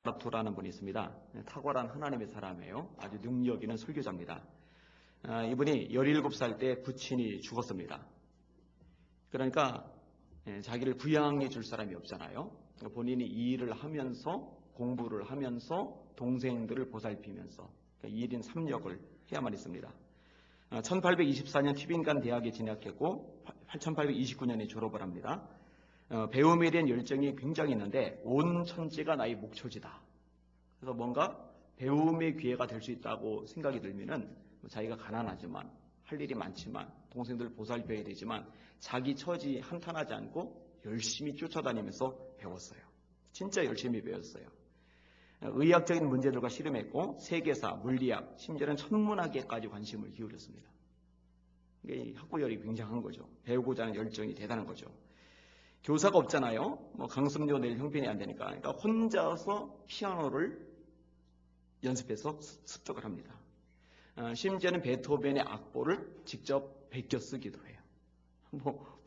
라토라는 분이 있습니다. 탁월한 하나님의 사람이에요. 아주 능력 있는 설교자입니다. 이분이 17살 때 부친이 죽었습니다. 그러니까 자기를 부양해 줄 사람이 없잖아요. 본인이 이 일을 하면서 공부를 하면서 동생들을 보살피면서 1인 3역을 해야만 했습니다. 1824년 튜빙간 대학에 진학했고 1829년에 졸업을 합니다. 배움에 대한 열정이 굉장히 있는데 온 천지가 나의 목초지다. 그래서 뭔가 배움의 기회가 될 수 있다고 생각이 들면은 자기가 가난하지만 할 일이 많지만 동생들을 보살펴야 되지만 자기 처지 한탄하지 않고 열심히 쫓아다니면서 배웠어요. 진짜 열심히 배웠어요. 의학적인 문제들과 씨름했고 세계사, 물리학, 심지어는 천문학에까지 관심을 기울였습니다. 이게 학구열이 굉장한 거죠. 배우고자 하는 열정이 대단한 거죠. 교사가 없잖아요. 강습료 낼 형편이 안 되니까. 그러니까 혼자서 피아노를 연습해서 습득을 합니다. 심지어는 베토벤의 악보를 직접 베껴 쓰기도 해요.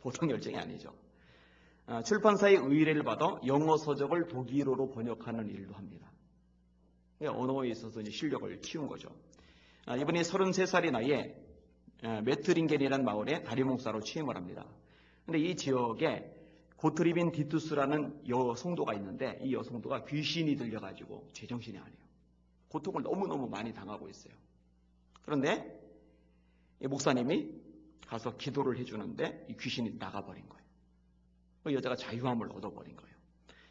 보통 열정이 아니죠. 출판사의 의뢰를 받아 영어 서적을 독일어로 번역하는 일도 합니다. 언어에 있어서 이제 실력을 키운 거죠. 이번에 33살의 나이에 메트링겐이라는 마을에 다리목사로 취임을 합니다. 근데 이 지역에 고트리빈 디투스라는 여성도가 있는데 이 여성도가 귀신이 들려가지고 제정신이 아니에요. 고통을 너무너무 많이 당하고 있어요. 그런데 이 목사님이 가서 기도를 해주는데 이 귀신이 나가버린 거예요. 그 여자가 자유함을 얻어버린 거예요.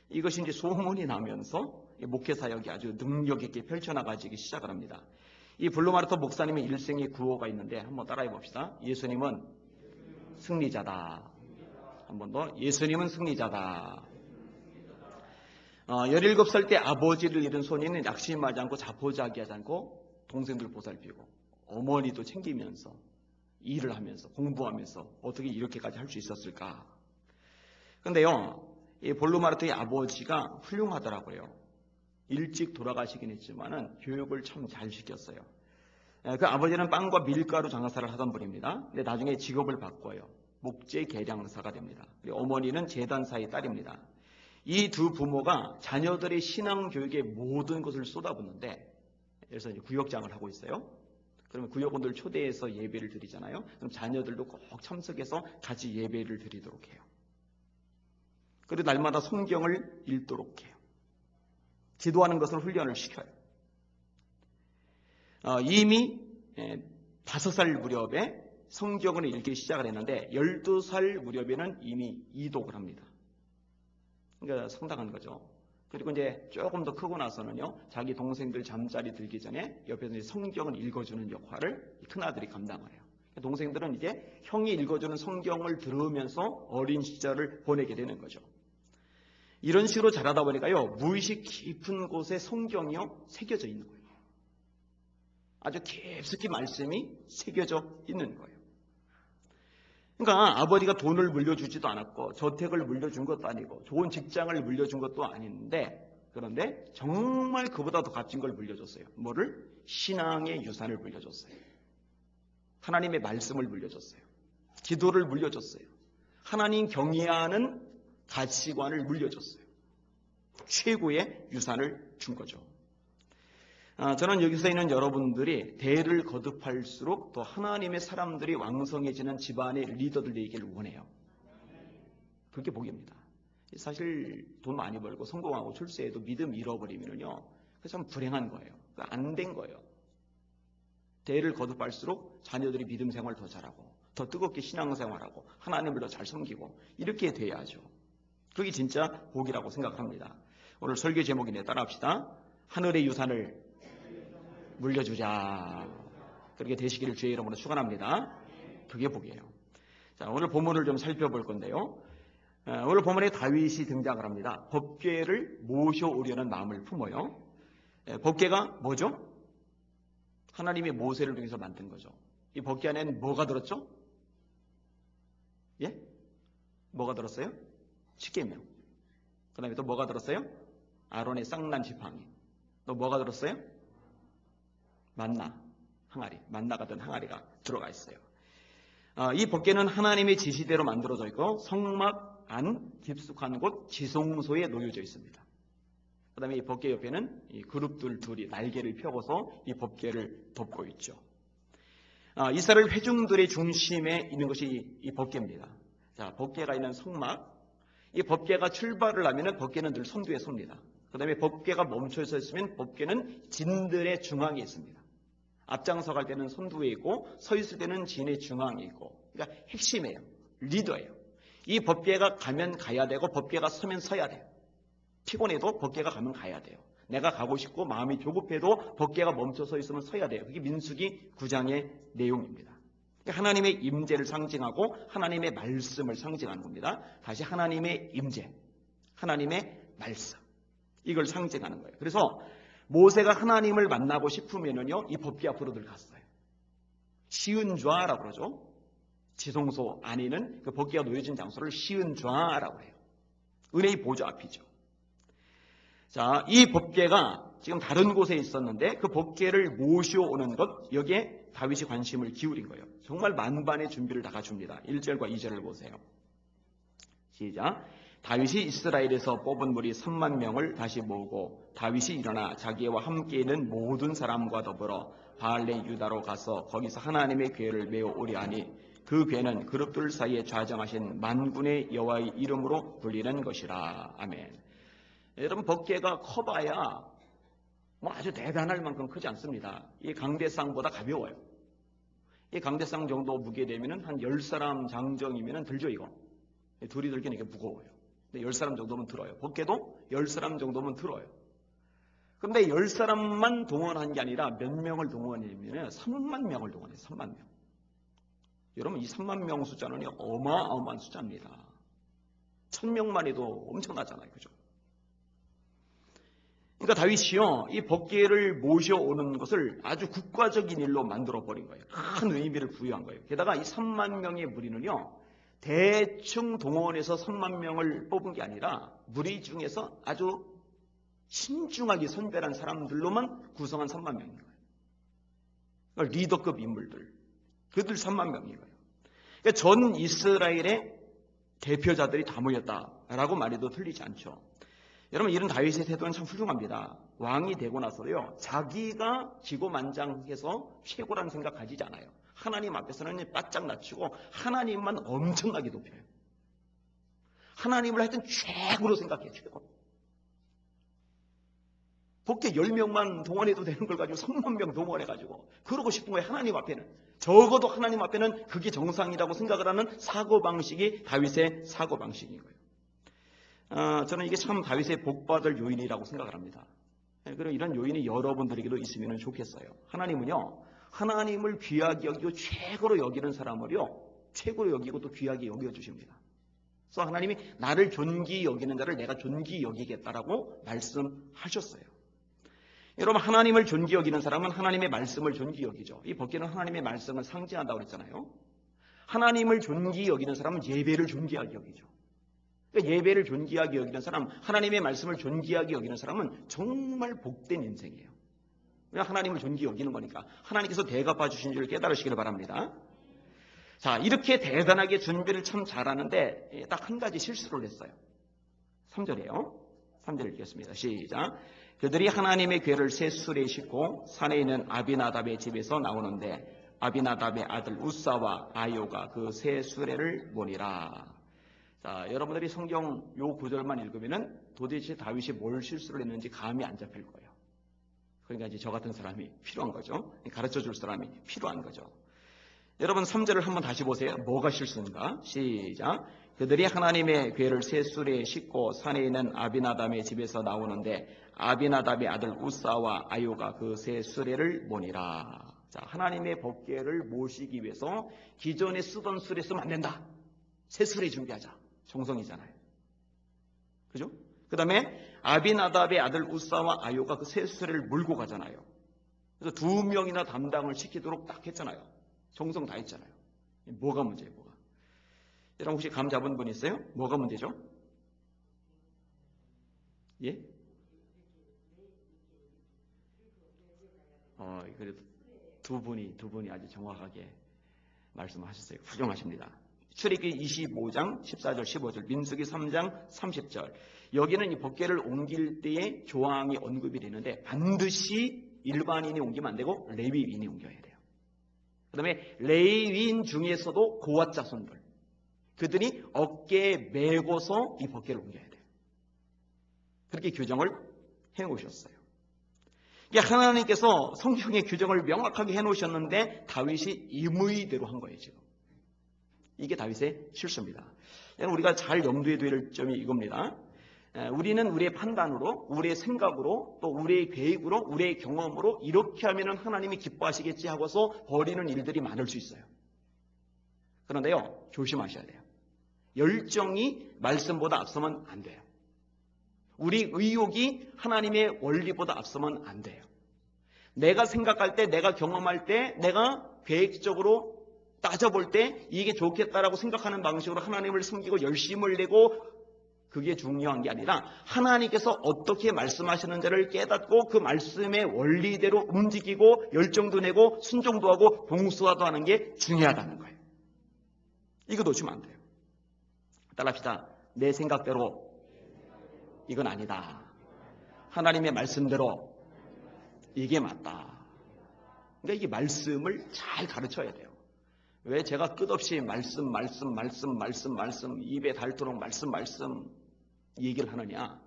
이것이 이제 소문이 나면서 목회 사역이 아주 능력 있게 펼쳐나가지기 시작을 합니다. 이 블루마르토 목사님의 일생의 구호가 있는데 한번 따라해 봅시다. 예수님은 승리자다. 한 번 더. 예수님은 승리자다. 17살 때 아버지를 잃은 소년은 낙심하지 않고 자포자기하지 않고 동생들 보살피고 어머니도 챙기면서 일을 하면서 공부하면서 어떻게 이렇게까지 할 수 있었을까. 그런데요, 이 볼루마르토의 아버지가 훌륭하더라고요. 일찍 돌아가시긴 했지만은 교육을 참 잘 시켰어요. 그 아버지는 빵과 밀가루 장사를 하던 분입니다. 근데 나중에 직업을 바꿔요. 목재 계량사가 됩니다. 그리고 어머니는 재단사의 딸입니다. 이 두 부모가 자녀들의 신앙 교육에 모든 것을 쏟아붓는데, 그래서 이제 구역장을 하고 있어요. 그러면 구역원들 초대해서 예배를 드리잖아요. 그럼 자녀들도 꼭 참석해서 같이 예배를 드리도록 해요. 그리고 날마다 성경을 읽도록 해요. 기도하는 것을 훈련을 시켜요. 이미 5살 무렵에 성경을 읽기 시작을 했는데 12살 무렵에는 이미 이독을 합니다. 그러니까 상당한 거죠. 그리고 이제 조금 더 크고 나서는요, 자기 동생들 잠자리 들기 전에 옆에서 이제 성경을 읽어주는 역할을 큰아들이 감당을 해요. 동생들은 이제 형이 읽어주는 성경을 들으면서 어린 시절을 보내게 되는 거죠. 이런 식으로 자라다 보니까요, 무의식 깊은 곳에 성경이요 새겨져 있는 거예요. 아주 깊숙이 말씀이 새겨져 있는 거예요. 그러니까 아버지가 돈을 물려주지도 않았고 저택을 물려준 것도 아니고 좋은 직장을 물려준 것도 아닌데, 그런데 정말 그보다 더 값진 걸 물려줬어요. 뭐를? 신앙의 유산을 물려줬어요. 하나님의 말씀을 물려줬어요. 기도를 물려줬어요. 하나님 경외하는 가치관을 물려줬어요. 최고의 유산을 준 거죠. 저는 여기서 있는 여러분들이 대를 거듭할수록 더 하나님의 사람들이 왕성해지는 집안의 리더들 되기를 원해요. 그게 복입니다. 사실 돈 많이 벌고 성공하고 출세해도 믿음 잃어버리면요, 그게 참 불행한 거예요. 안 된 거예요. 대를 거듭할수록 자녀들이 믿음 생활 더 잘하고 더 뜨겁게 신앙생활하고 하나님을 더 잘 섬기고 이렇게 돼야죠. 그게 진짜 복이라고 생각합니다. 오늘 설교 제목인데 따라합시다. 하늘의 유산을 물려주자. 그렇게 되시기를 주의 이름으로 축원합니다. 그게 복이에요. 자, 오늘 본문을 좀 살펴볼 건데요. 오늘 본문에 다윗이 등장을 합니다. 법궤를 모셔오려는 마음을 품어요. 법궤가 뭐죠? 하나님이 모세를 통해서 만든 거죠. 이 법궤 안에는 뭐가 들었죠? 예? 뭐가 들었어요? 십계명. 그 다음에 또 뭐가 들었어요? 아론의 쌍난 지팡이. 또 뭐가 들었어요? 만나, 항아리. 만나가 든 항아리가 들어가 있어요. 이 법궤는 하나님의 지시대로 만들어져 있고 성막 안 깊숙한 곳 지성소에 놓여져 있습니다. 그 다음에 이 법궤 옆에는 이 그룹들 둘이 날개를 펴고서 이 법궤를 덮고 있죠. 이스라엘 회중들의 중심에 있는 것이 이 법궤입니다. 자, 법궤가 있는 성막, 이 법궤가 출발을 하면은 법궤는 늘 선두에 섭니다. 그 다음에 법궤가 멈춰서 있으면 법궤는 진들의 중앙에 있습니다. 앞장서 갈 때는 선두에 있고 서 있을 때는 진의 중앙에 있고, 그러니까 핵심이에요. 리더예요. 이 법궤가 가면 가야 되고 법궤가 서면 서야 돼요. 피곤해도 법궤가 가면 가야 돼요. 내가 가고 싶고 마음이 조급해도 법궤가 멈춰서 있으면 서야 돼요. 그게 민수기 9장의 내용입니다. 하나님의 임재를 상징하고 하나님의 말씀을 상징하는 겁니다. 다시 하나님의 임재, 하나님의 말씀, 이걸 상징하는 거예요. 그래서 모세가 하나님을 만나고 싶으면은요, 이 법궤 앞으로 들어갔어요. 시은좌라고 그러죠. 지성소 안에 있는 그 법궤가 놓여진 장소를 시은좌라고 해요. 은혜의 보좌 앞이죠. 자, 이 법궤가 지금 다른 곳에 있었는데 그 법궤를 모셔오는 것, 여기에 다윗이 관심을 기울인 거예요. 정말 만반의 준비를 다 갖춥니다. 1절과 2절을 보세요. 시작. 다윗이 이스라엘에서 뽑은 무리 3만 명을 다시 모으고 다윗이 일어나 자기와 함께 있는 모든 사람과 더불어 바알레 유다로 가서 거기서 하나님의 궤를 메어오려 하니 그 궤는 그룹들 사이에 좌정하신 만군의 여호와의 이름으로 불리는 것이라. 아멘. 여러분, 법궤가 커봐야 뭐 아주 대단할 만큼 크지 않습니다. 이 강대상보다 가벼워요. 이 강대상 정도 무게 되면은 한 10사람 장정이면은 들죠, 이거. 둘이 들기는 이게 무거워요. 근데 10사람 정도면 들어요. 법궤도 10사람 정도면 들어요. 그런데 10사람만 동원한 게 아니라 몇 명을 동원하냐면 3만 명을 동원해요. 3만 명. 여러분, 이 3만 명 숫자는 어마어마한 숫자입니다. 1000명만 해도 엄청나잖아요. 그죠? 그러니까 다윗이요, 이 법궤를 모셔오는 것을 아주 국가적인 일로 만들어버린 거예요. 큰 의미를 부여한 거예요. 게다가 이 3만 명의 무리는요, 대충 동원해서 3만 명을 뽑은 게 아니라 무리 중에서 아주 신중하게 선별한 사람들로만 구성한 3만 명인 거예요. 그러니까 리더급 인물들, 그들 3만 명인 거예요. 그러니까 전 이스라엘의 대표자들이 다 모였다라고 말해도 틀리지 않죠. 여러분, 이런 다윗의 태도는 참 훌륭합니다. 왕이 되고 나서도요, 자기가 기고만장해서 최고라는 생각 가지지 않아요. 하나님 앞에서는 바짝 낮추고 하나님만 엄청나게 높여요. 하나님을 하여튼 최고로 생각해요. 최고. 법궤 10명만 동원해도 되는 걸 가지고 3만 명 동원해가지고 그러고 싶은 거예요. 하나님 앞에는. 적어도 하나님 앞에는 그게 정상이라고 생각을 하는 사고방식이 다윗의 사고방식인 거예요. 저는 이게 참 다윗의 복받을 요인이라고 생각을 합니다. 그리고 이런 요인이 여러분들에게도 있으면 좋겠어요. 하나님은요, 하나님을 귀하게 여기고 최고로 여기는 사람을요, 최고로 여기고 또 귀하게 여겨주십니다. 그래서 하나님이 나를 존귀히 여기는 자를 내가 존귀히 여기겠다라고 말씀하셨어요. 여러분, 하나님을 존귀히 여기는 사람은 하나님의 말씀을 존귀히 여기죠. 이 법궤는 하나님의 말씀을 상징한다고 그랬잖아요. 하나님을 존귀히 여기는 사람은 예배를 존귀하게 여기죠. 그러니까 예배를 존귀하게 여기는 사람, 하나님의 말씀을 존귀하게 여기는 사람은 정말 복된 인생이에요. 그냥 하나님을 존귀히 여기는 거니까 하나님께서 대갚아 주신 줄 깨달으시기를 바랍니다. 자, 이렇게 대단하게 준비를 참 잘하는데 딱 한 가지 실수를 했어요. 3절이에요. 3절 읽겠습니다. 시작. 그들이 하나님의 궤를 새 수레에 싣고 산에 있는 아비나답의 집에서 나오는데 아비나답의 아들 우사와 아요가 그 새 수레를 모니라. 자, 여러분들이 성경 요 구절만 읽으면은 도대체 다윗이 뭘 실수를 했는지 감이 안 잡힐 거예요. 그러니까 이제 저 같은 사람이 필요한 거죠. 가르쳐 줄 사람이 필요한 거죠. 여러분 3절을 한번 다시 보세요. 뭐가 실수인가? 시작. 그들이 하나님의 궤를 새 수레에 싣고 산에 있는 아비나답의 집에서 나오는데 아비나답의 아들 우사와 아요가 그 새 수레를 모니라. 자, 하나님의 법궤를 모시기 위해서 기존에 쓰던 수레 쓰면 안 된다. 새 수레 준비하자. 정성이잖아요. 그죠? 그 다음에 아비나답의 아들 우사와 아요가 그 새 수레를 몰고 가잖아요. 그래서 2명이나 담당을 시키도록 딱 했잖아요. 정성 다 했잖아요. 뭐가 문제예요? 뭐가? 여러분 혹시 감 잡은 분 있어요? 뭐가 문제죠? 예? 그래도 두 분이 아주 정확하게 말씀하셨어요. 훌륭하십니다. 출애굽기 25장 14절 15절, 민수기 3장 30절. 여기는 이 법궤를 옮길 때의 조항이 언급이 되는데 반드시 일반인이 옮기면 안 되고 레위인이 옮겨야 돼요. 그 다음에 레위인 중에서도 고앗 자손들, 그들이 어깨에 메고서 이 법궤를 옮겨야 돼요. 그렇게 규정을 해놓으셨어요. 이게 하나님께서 성경의 규정을 명확하게 해놓으셨는데 다윗이 임의대로 한 거예요. 지금 이게 다윗의 실수입니다. 우리가 잘 염두에 둬야 될 점이 이겁니다. 우리는 우리의 판단으로, 우리의 생각으로, 또 우리의 계획으로, 우리의 경험으로 이렇게 하면 하나님이 기뻐하시겠지 하고서 버리는 일들이 많을 수 있어요. 그런데요, 조심하셔야 돼요. 열정이 말씀보다 앞서면 안 돼요. 우리 의욕이 하나님의 원리보다 앞서면 안 돼요. 내가 생각할 때, 내가 경험할 때, 내가 계획적으로 따져볼 때 이게 좋겠다라고 생각하는 방식으로 하나님을 섬기고 열심을 내고, 그게 중요한 게 아니라 하나님께서 어떻게 말씀하시는지를 깨닫고 그 말씀의 원리대로 움직이고 열정도 내고 순종도 하고 봉사도 하는 게 중요하다는 거예요. 이거 놓치면 안 돼요. 따라합시다. 내 생각대로 이건 아니다. 하나님의 말씀대로 이게 맞다. 그러니까 이 말씀을 잘 가르쳐야 돼요. 왜 제가 끝없이 말씀 입에 닳도록 말씀 얘기를 하느냐?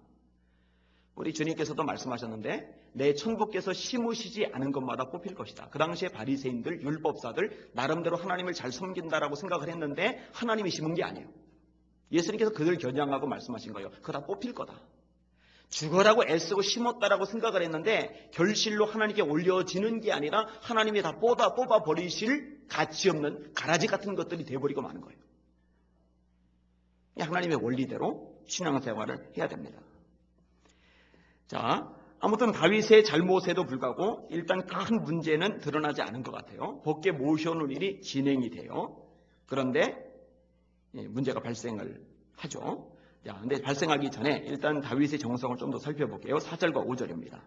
우리 주님께서도 말씀하셨는데 내 천국께서 심으시지 않은 것마다 뽑힐 것이다. 그 당시에 바리새인들, 율법사들 나름대로 하나님을 잘 섬긴다라고 생각을 했는데 하나님이 심은 게 아니에요. 예수님께서 그들 겨냥하고 말씀하신 거예요. 그거 다 뽑힐 거다. 죽어라고 애쓰고 심었다라고 생각을 했는데 결실로 하나님께 올려지는 게 아니라 하나님이 다 뽑아 버리실 가치 없는 가라지 같은 것들이 돼버리고 마는 거예요. 하나님의 원리대로 신앙생활을 해야 됩니다. 자, 아무튼 다윗의 잘못에도 불구하고 일단 큰 문제는 드러나지 않은 것 같아요. 법궤 모셔놓을 일이 진행이 돼요. 그런데 문제가 발생을 하죠. 자, 근데 발생하기 전에 일단 다윗의 정성을 좀 더 살펴볼게요. 4절과 5절입니다.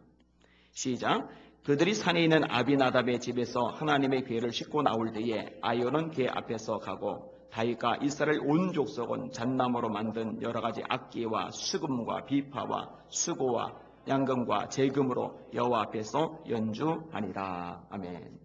시작. 그들이 산에 있는 아비나답의 집에서 하나님의 궤를 싣고 나올 때에 아이오는 궤 앞에서 가고 다윗과 이스라엘 온 족속은 잣나무로 만든 여러 가지 악기와 수금과 비파와 수고와 양금과 제금으로 여호와 앞에서 연주하니라. 아멘.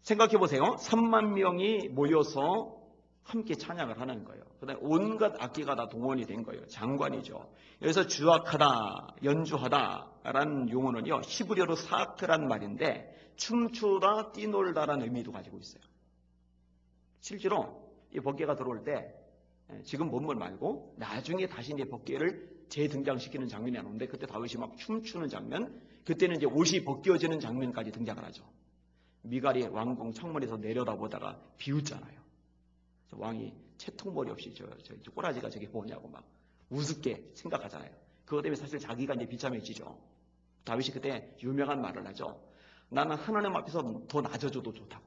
생각해 보세요. 3만 명이 모여서 함께 찬양을 하는 거예요. 그다음에 온갖 악기가 다 동원이 된 거예요. 장관이죠. 여기서 주악하다, 연주하다라는 용어는요, 히브리어로 사크란 말인데 춤추다, 뛰놀다라는 의미도 가지고 있어요. 실제로 이 법궤가 들어올 때 지금 본문 말고 나중에 다시 이제 법궤를 재등장시키는 장면이 나오는데 그때 다윗이 막 춤추는 장면, 그때는 이제 옷이 벗겨지는 장면까지 등장을 하죠. 미갈이 왕궁 창문에서 내려다보다가 비웃잖아요. 왕이 채통머리 없이 저 꼬라지가 저게 뭐냐고 막 우습게 생각하잖아요. 그것 때문에 사실 자기가 이제 비참해지죠. 다윗이 그때 유명한 말을 하죠. 나는 하나님 앞에서 더 낮아져도 좋다고.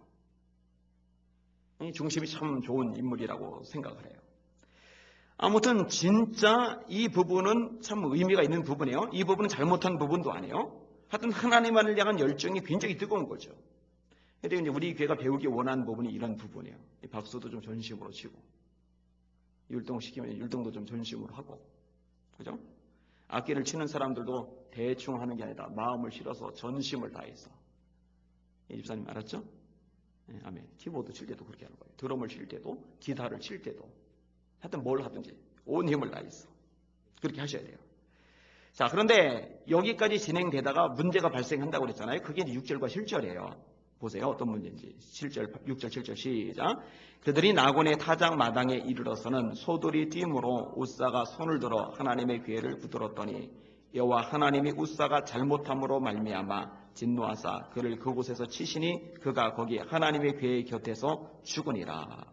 이 중심이 참 좋은 인물이라고 생각을 해요. 아무튼 진짜 이 부분은 참 의미가 있는 부분이에요. 이 부분은 잘못한 부분도 아니에요. 하여튼 하나님만을 향한 열정이 굉장히 뜨거운 거죠. 근데 이제 우리 교회가 배우기 원하는 부분이 이런 부분이에요. 박수도 좀 전심으로 치고, 율동시키면 율동도 좀 전심으로 하고, 그죠? 악기를 치는 사람들도 대충 하는 게 아니라 마음을 실어서 전심을 다해서. 이 집사님 알았죠? 네, 아멘. 키보드 칠 때도 그렇게 하는 거예요. 드럼을 칠 때도, 기타를 칠 때도, 하여튼 뭘 하든지 온 힘을 다해서 그렇게 하셔야 돼요. 자, 그런데 여기까지 진행되다가 문제가 발생한다고 그랬잖아요. 그게 6절과 7절이에요. 보세요. 어떤 문제인지. 7절, 6절, 7절 시작. 그들이 나곤의 타작 마당에 이르러서는 소들이 뛰므로 우사가 손을 들어 하나님의 궤를 붙들었더니 여호와 하나님이 우사가 잘못함으로 말미암아 진노하사 그를 그곳에서 치시니 그가 거기 하나님의 궤의 곁에서 죽으니라.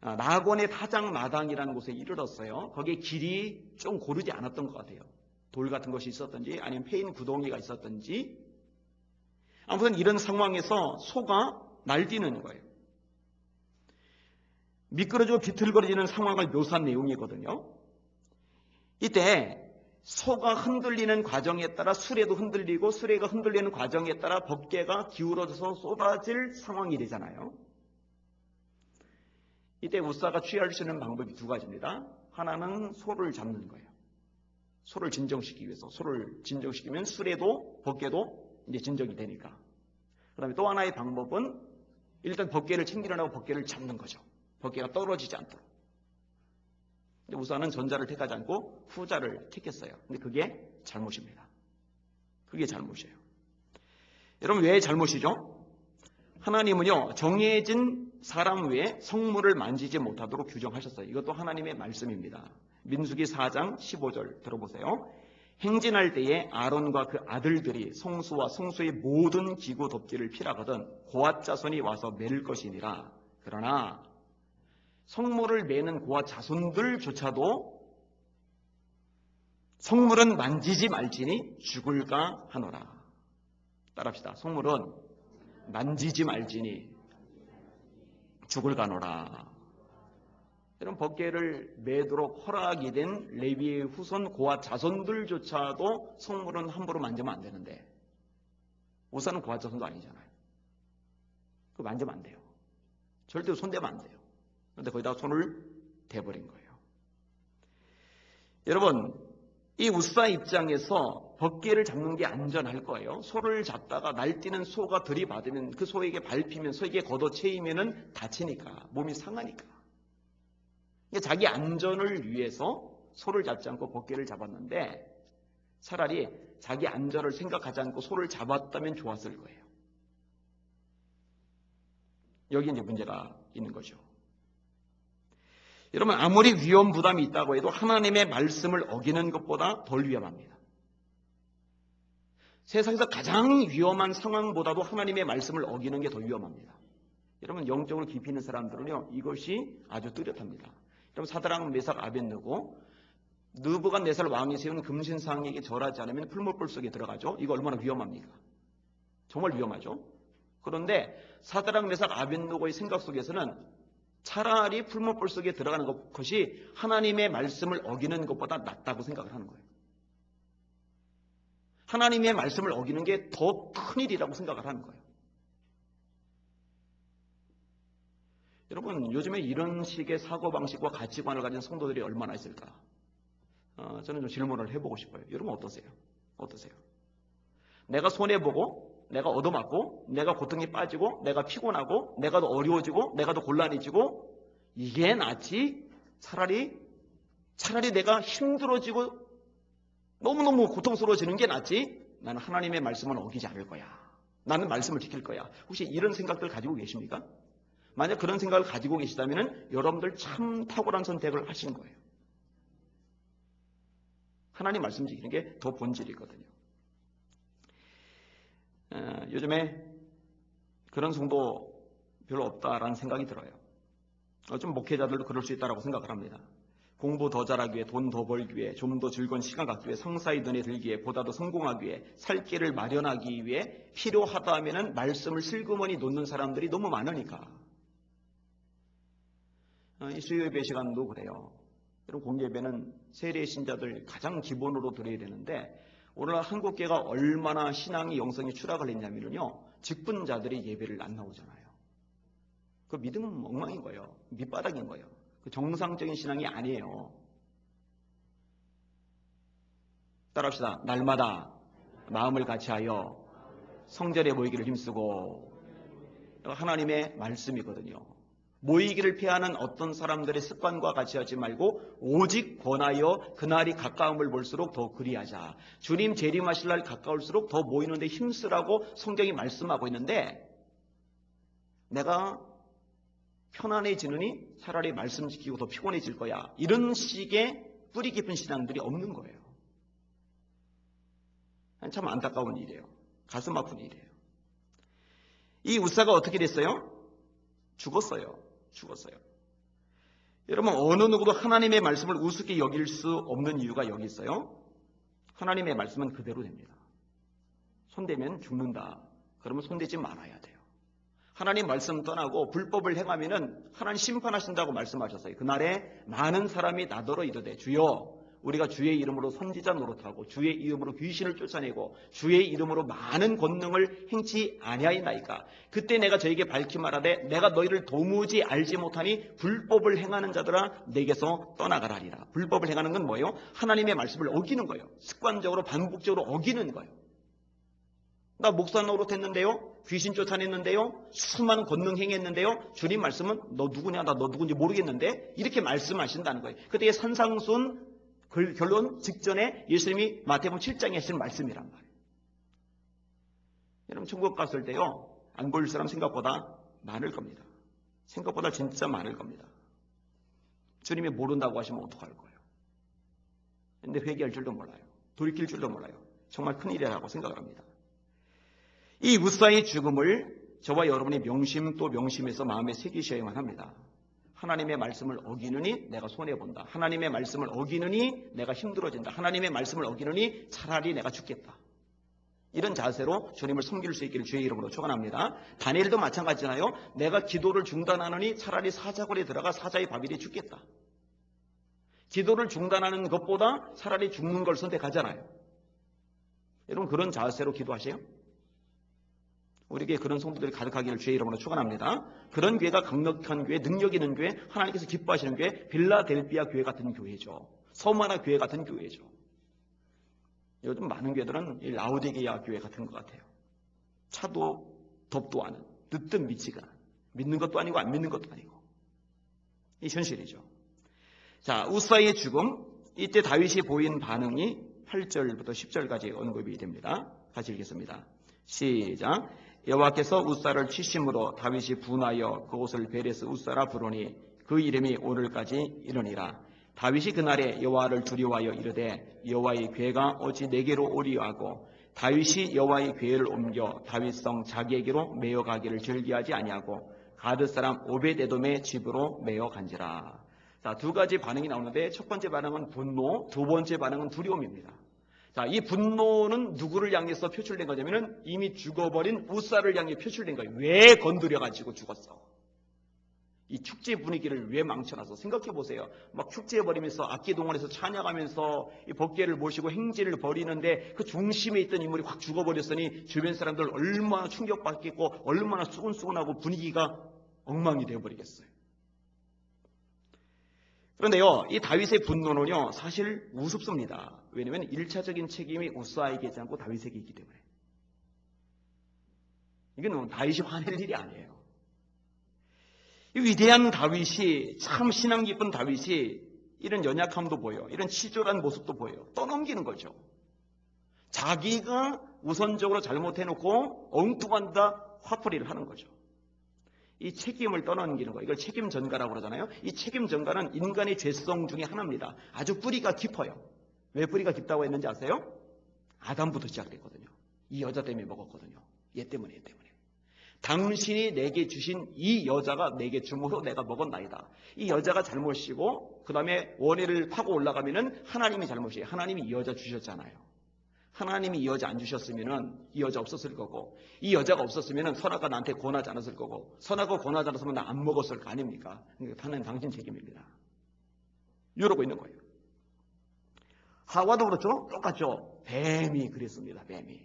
나곤의 타작 마당이라는 곳에 이르렀어요. 거기에 길이 좀 고르지 않았던 것 같아요. 돌 같은 것이 있었든지 아니면 패인 구덩이가 있었든지, 아무튼 이런 상황에서 소가 날뛰는 거예요. 미끄러지고 비틀거리는 상황을 묘사한 내용이거든요. 이때 소가 흔들리는 과정에 따라 수레도 흔들리고 수레가 흔들리는 과정에 따라 법궤가 기울어져서 쏟아질 상황이 되잖아요. 이때 우사가 취할 수 있는 방법이 두 가지입니다. 하나는 소를 잡는 거예요. 소를 진정시키기 위해서. 소를 진정시키면 수레도 벗개도 이제 진정이 되니까. 그 다음에 또 하나의 방법은 일단 벗개를 챙기려고 벗개를 잡는 거죠. 벗개가 떨어지지 않도록. 근데 우사는 전자를 택하지 않고 후자를 택했어요. 근데 그게 잘못입니다. 그게 잘못이에요. 여러분 왜 잘못이죠? 하나님은요 정해진 사람 외에 성물을 만지지 못하도록 규정하셨어요. 이것도 하나님의 말씀입니다. 민수기 4장 15절 들어보세요. 행진할 때에 아론과 그 아들들이 성수와 성수의 모든 기구 덮개를 피라거든 고앗 자손이 와서 맬 것이니라. 그러나 성물을 매는 고앗 자손들조차도 성물은 만지지 말지니 죽을까 하노라. 따라합시다. 성물은 만지지 말지니 죽을까 하노라. 이런 벗개를 매도록 허락이 된 레위의 후손 고앗 자손들조차도 성물은 함부로 만지면 안 되는데 우사는 고앗 자손도 아니잖아요. 그거 만지면 안 돼요. 절대 손대면 안 돼요. 그런데 거기다가 손을 대버린 거예요. 여러분 이 우사 입장에서 벗개를 잡는 게 안전할 거예요. 소를 잡다가 날뛰는 소가 들이받으면 그 소에게 밟히면 소에게 걷어채이면 다치니까 몸이 상하니까. 자기 안전을 위해서 소를 잡지 않고 벗개를 잡았는데 차라리 자기 안전을 생각하지 않고 소를 잡았다면 좋았을 거예요. 여기 이제 문제가 있는 거죠. 여러분 아무리 위험 부담이 있다고 해도 하나님의 말씀을 어기는 것보다 덜 위험합니다. 세상에서 가장 위험한 상황보다도 하나님의 말씀을 어기는 게 더 위험합니다. 여러분 영적으로 깊이 있는 사람들은요 이것이 아주 뚜렷합니다. 여러분 사드락 메삭 아벳느고 느부갓네살 왕이 세운 금신상에게 절하지 않으면 풀무불 속에 들어가죠. 이거 얼마나 위험합니까? 정말 위험하죠. 그런데 사드락 메삭 아벳느고의 생각 속에서는 차라리 풀무불 속에 들어가는 것이 하나님의 말씀을 어기는 것보다 낫다고 생각을 하는 거예요. 하나님의 말씀을 어기는 게 더 큰일이라고 생각을 하는 거예요. 여러분 요즘에 이런 식의 사고방식과 가치관을 가진 성도들이 얼마나 있을까? 저는 좀 질문을 해보고 싶어요. 여러분 어떠세요? 내가 손해보고 내가 얻어맞고 내가 고통이 빠지고 내가 피곤하고 내가 더 어려워지고 내가 더 곤란해지고 이게 낫지 차라리 내가 힘들어지고 너무너무 고통스러워지는 게 낫지 나는 하나님의 말씀을 어기지 않을 거야. 나는 말씀을 지킬 거야. 혹시 이런 생각들 가지고 계십니까? 만약 그런 생각을 가지고 계시다면 여러분들 참 탁월한 선택을 하신 거예요. 하나님 말씀 지키는 게 더 본질이거든요. 요즘에 그런 성도 별로 없다라는 생각이 들어요. 좀 목회자들도 그럴 수 있다고 생각을 합니다. 공부 더 잘하기 위해, 돈 더 벌기 위해, 좀 더 즐거운 시간 갖기 위해, 성사의 눈에 들기 위해, 보다 더 성공하기 위해, 살 길을 마련하기 위해 필요하다면 말씀을 슬그머니 놓는 사람들이 너무 많으니까. 이 수요예배 시간도 그래요. 여러분 공예배는 세례 신자들 가장 기본으로 드려야 되는데 오늘 한국교회가 얼마나 신앙이 영성이 추락을 했냐면요. 직분자들이 예배를 안 나오잖아요. 그 믿음은 엉망인 거예요. 밑바닥인 거예요. 그 정상적인 신앙이 아니에요. 따라합시다. 날마다 마음을 같이하여 성전에 모이기를 힘쓰고 하나님의 말씀이거든요. 모이기를 피하는 어떤 사람들의 습관과 같이 하지 말고 오직 권하여 그날이 가까움을 볼수록 더 그리하자. 주님 재림하실 날 가까울수록 더 모이는데 힘쓰라고 성경이 말씀하고 있는데 내가 편안해지느니 차라리 말씀 지키고 더 피곤해질 거야. 이런 식의 뿌리 깊은 신앙들이 없는 거예요. 참 안타까운 일이에요. 가슴 아픈 일이에요. 이 우사가 어떻게 됐어요? 죽었어요. 여러분 어느 누구도 하나님의 말씀을 우습게 여길 수 없는 이유가 여기 있어요. 하나님의 말씀은 그대로 됩니다. 손대면 죽는다. 그러면 손대지 말아야 돼요. 하나님 말씀 떠나고 불법을 행하면은 하나님 심판하신다고 말씀하셨어요. 그날에 많은 사람이 나더러 이르되 주여 우리가 주의 이름으로 선지자 노릇하고 주의 이름으로 귀신을 쫓아내고 주의 이름으로 많은 권능을 행치 아니하였나이까. 그때 내가 저에게 밝히 말하되 내가 너희를 도무지 알지 못하니 불법을 행하는 자들아 내게서 떠나가라리라. 불법을 행하는 건 뭐예요? 하나님의 말씀을 어기는 거예요. 습관적으로 반복적으로 어기는 거예요. 나 목사 노릇했는데요, 귀신 쫓아냈는데요, 수많은 권능 행했는데요, 주님 말씀은 너 누구냐, 나 너 누군지 모르겠는데 이렇게 말씀하신다는 거예요. 그때 산상순 결론 직전에 예수님이 마태복음 7장에 하신 말씀이란 말이에요. 여러분 천국 갔을 때요, 안 보일 사람 생각보다 많을 겁니다. 생각보다 진짜 많을 겁니다. 주님이 모른다고 하시면 어떡할 거예요? 근데 회개할 줄도 몰라요. 돌이킬 줄도 몰라요. 정말 큰일이라고 생각을 합니다. 이 우사의 죽음을 저와 여러분이 명심 또 명심해서 마음에 새기셔야만 합니다. 하나님의 말씀을 어기느니 내가 손해본다. 하나님의 말씀을 어기느니 내가 힘들어진다. 하나님의 말씀을 어기느니 차라리 내가 죽겠다. 이런 자세로 주님을 섬길 수 있기를 주의 이름으로 축원합니다. 다니엘도 마찬가지잖아요. 내가 기도를 중단하느니 차라리 사자굴에 들어가 사자의 밥이래 죽겠다. 기도를 중단하는 것보다 차라리 죽는 걸 선택하잖아요. 여러분 그런 자세로 기도하세요? 우리에게 그런 성도들이 가득하기를 주의 이름으로 축원합니다. 그런 교회가 강력한 교회, 능력 있는 교회, 하나님께서 기뻐하시는 교회, 빌라델피아 교회 같은 교회죠. 서머나 교회 같은 교회죠. 요즘 많은 교회들은 이 라오디게아 교회 같은 것 같아요. 차도 덥도 않은, 늦든 미치거나 믿는 것도 아니고 안 믿는 것도 아니고 이 현실이죠. 자, 우사의 죽음, 이때 다윗이 보인 반응이 8절부터 10절까지 언급이 됩니다. 같이 읽겠습니다. 시작. 여호와께서 우사를 치심으로 다윗이 분하여 그곳을 베레스 우사라 부르니 그 이름이 오늘까지 이르니라. 다윗이 그날에 여호와를 두려워하여 이르되 여호와의 괴가 어찌 내게로 오리하고 다윗이 여호와의 괴를 옮겨 다윗성 자기에게로 메어 가기를 즐기하지 아니하고 가드 사람 오벳에돔의 집으로 메어 간지라. 자, 두 가지 반응이 나오는데 첫 번째 반응은 분노, 두 번째 반응은 두려움입니다. 자, 이 분노는 누구를 향해서 표출된 거냐면은 이미 죽어버린 우사를 향해 표출된 거예요. 왜 건드려가지고 죽었어? 이 축제 분위기를 왜 망쳐놔서 생각해 보세요. 막 축제해버리면서 악기동원해서 찬양하면서 이 법궤를 모시고 행진을 벌이는데 그 중심에 있던 인물이 확 죽어버렸으니 주변 사람들 얼마나 충격받겠고 얼마나 수근수근하고 분위기가 엉망이 되어버리겠어요. 그런데요, 이 다윗의 분노는요, 사실 우습습니다. 왜냐하면 1차적인 책임이 우사에게 있지 않고 다윗에게 있기 때문에. 이건 다윗이 화낼 일이 아니에요. 이 위대한 다윗이, 참 신앙 깊은 다윗이 이런 연약함도 보여, 이런 치졸한 모습도 보여. 떠넘기는 거죠. 자기가 우선적으로 잘못해놓고 엉뚱한 다 화풀이를 하는 거죠. 이 책임을 떠넘기는 거, 이걸 책임 전가라고 그러잖아요. 이 책임 전가는 인간의 죄성 중에 하나입니다. 아주 뿌리가 깊어요. 왜 뿌리가 깊다고 했는지 아세요? 아담부터 시작됐거든요. 이 여자 때문에 먹었거든요. 얘 때문에. 당신이 내게 주신 이 여자가 내게 줌으로 내가 먹었나이다. 이 여자가 잘못이고 그 다음에 원인을 파고 올라가면은 하나님이 잘못이에요. 하나님이 이 여자 주셨잖아요. 하나님이 이 여자 안 주셨으면은 이 여자 없었을 거고, 이 여자가 없었으면은 선악과 나한테 권하지 않았을 거고, 선악과 권하지 않았으면 나 안 먹었을 거 아닙니까? 그러니까 당신 책임입니다. 이러고 있는 거예요. 하와도 그렇죠? 똑같죠? 뱀이 그랬습니다. 뱀이.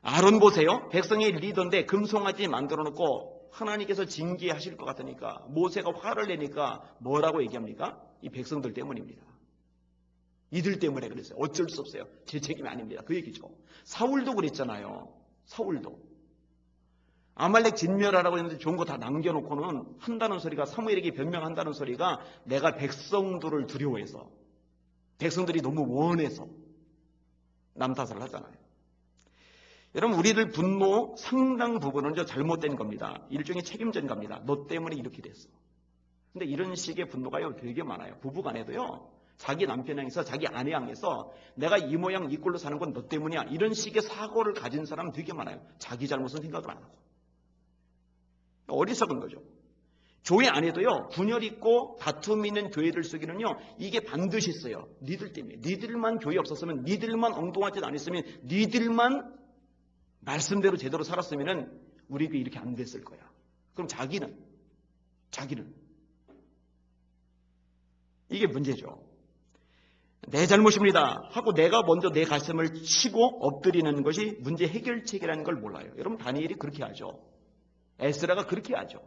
아론 보세요. 백성의 리더인데 금송아지 만들어 놓고 하나님께서 징계하실 것 같으니까 모세가 화를 내니까 뭐라고 얘기합니까? 이 백성들 때문입니다. 이들 때문에 그랬어요. 어쩔 수 없어요. 제 책임이 아닙니다. 그 얘기죠. 사울도 그랬잖아요. 사울도. 아말렉 진멸하라고 했는데 좋은 거 다 남겨놓고는 한다는 소리가, 사무엘에게 변명한다는 소리가 내가 백성들을 두려워해서, 백성들이 너무 원해서 남탓을 하잖아요. 여러분, 우리들 분노 상당 부분은 잘못된 겁니다. 일종의 책임 전가입니다. 너 때문에 이렇게 됐어. 근데 이런 식의 분노가요 되게 많아요. 부부간에도요. 자기 남편 향해서, 자기 아내 향해서 내가 이 모양 이 꼴로 사는 건 너 때문이야. 이런 식의 사고를 가진 사람 되게 많아요. 자기 잘못은 생각을 안 하고. 어리석은 거죠. 교회 안에도요, 분열 있고 다툼 있는 교회들 속에는요, 이게 반드시 있어요. 니들 때문에. 니들만 교회 없었으면, 니들만 엉뚱하지 않았으면, 니들만 말씀대로 제대로 살았으면 우리 교회 이렇게 안 됐을 거야. 그럼 자기는 이게 문제죠. 내 잘못입니다 하고 내가 먼저 내 가슴을 치고 엎드리는 것이 문제 해결책이라는 걸 몰라요. 여러분, 다니엘이 그렇게 하죠. 에스라가 그렇게 하죠.